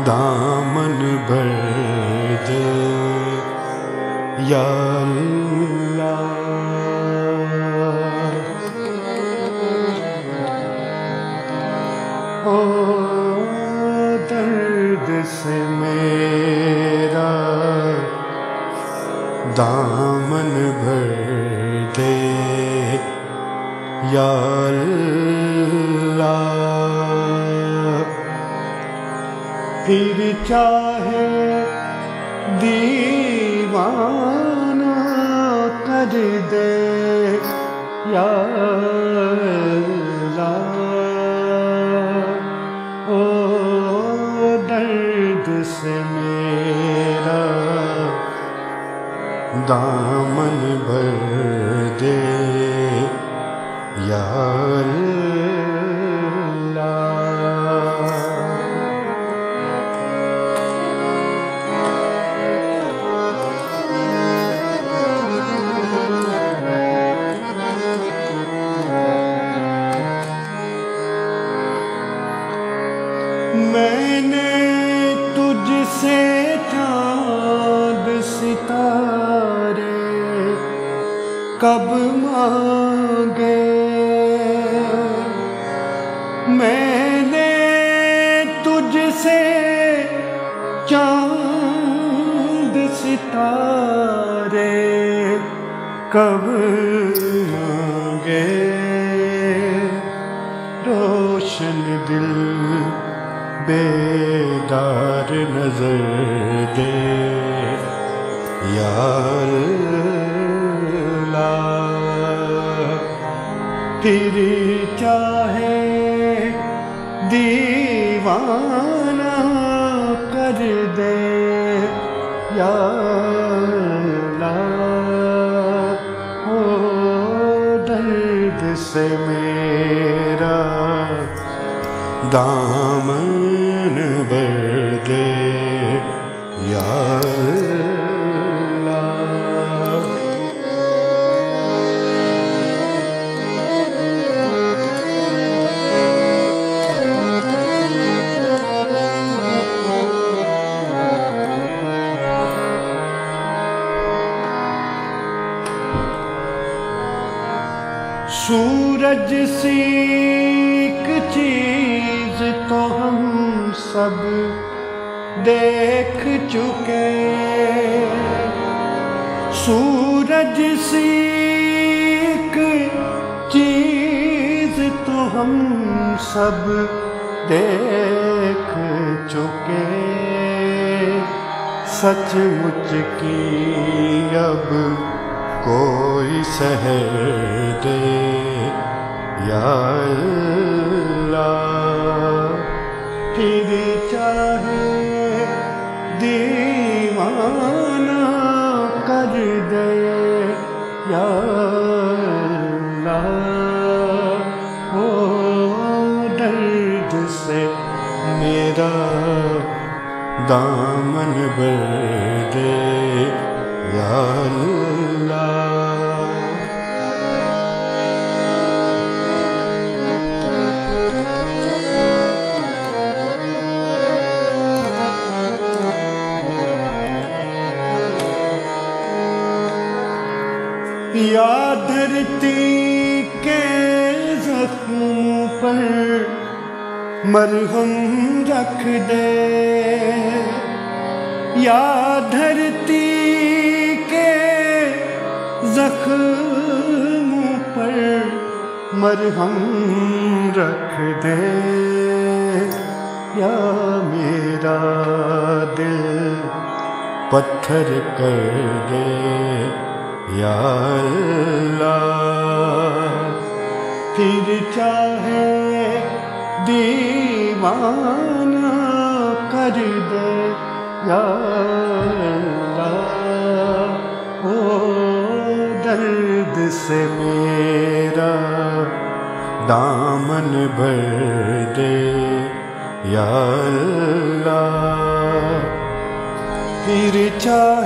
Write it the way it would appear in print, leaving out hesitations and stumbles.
دامن بھر دے یا اللہ، او درد سے میرا دامن بھر دے یا اللہ، پھر چاہے دیوانہ کر دے یا اللہ، او درد سے میرا دامن بھر دے یا میں نے تجھ سے چاند ستارے کب مانگے، میں نے تجھ سے چاند ستارے کب مانگے، روشن دل بیدار نظر دے یا اللہ، پھر چاہے دیوانہ کر دے یا اللہ، او درد سے میرا دامن بھر دے یا اللہ، سورج سی ایک چیز تو ہم سب دیکھ چکے، سورج سی ایک چیز تو ہم سب دیکھ چکے، سچ مچ کی اب کوئی سحر دے یا اللہ، پھر چاہے دیوانہ کر دے یا اللہ، او درد سے میرا دامن بھر دے یا یا دھرتی کے زخموں پر مرہم رکھ دے، یا دھرتی کے زخموں پر مرہم رکھ دے، یا میرا دل پتھر کر دے یا اللہ، پھر چاہے دیوانہ کر دے یا اللہ، او درد سے میرا دامن بھر دے یا اللہ، پھر چاہے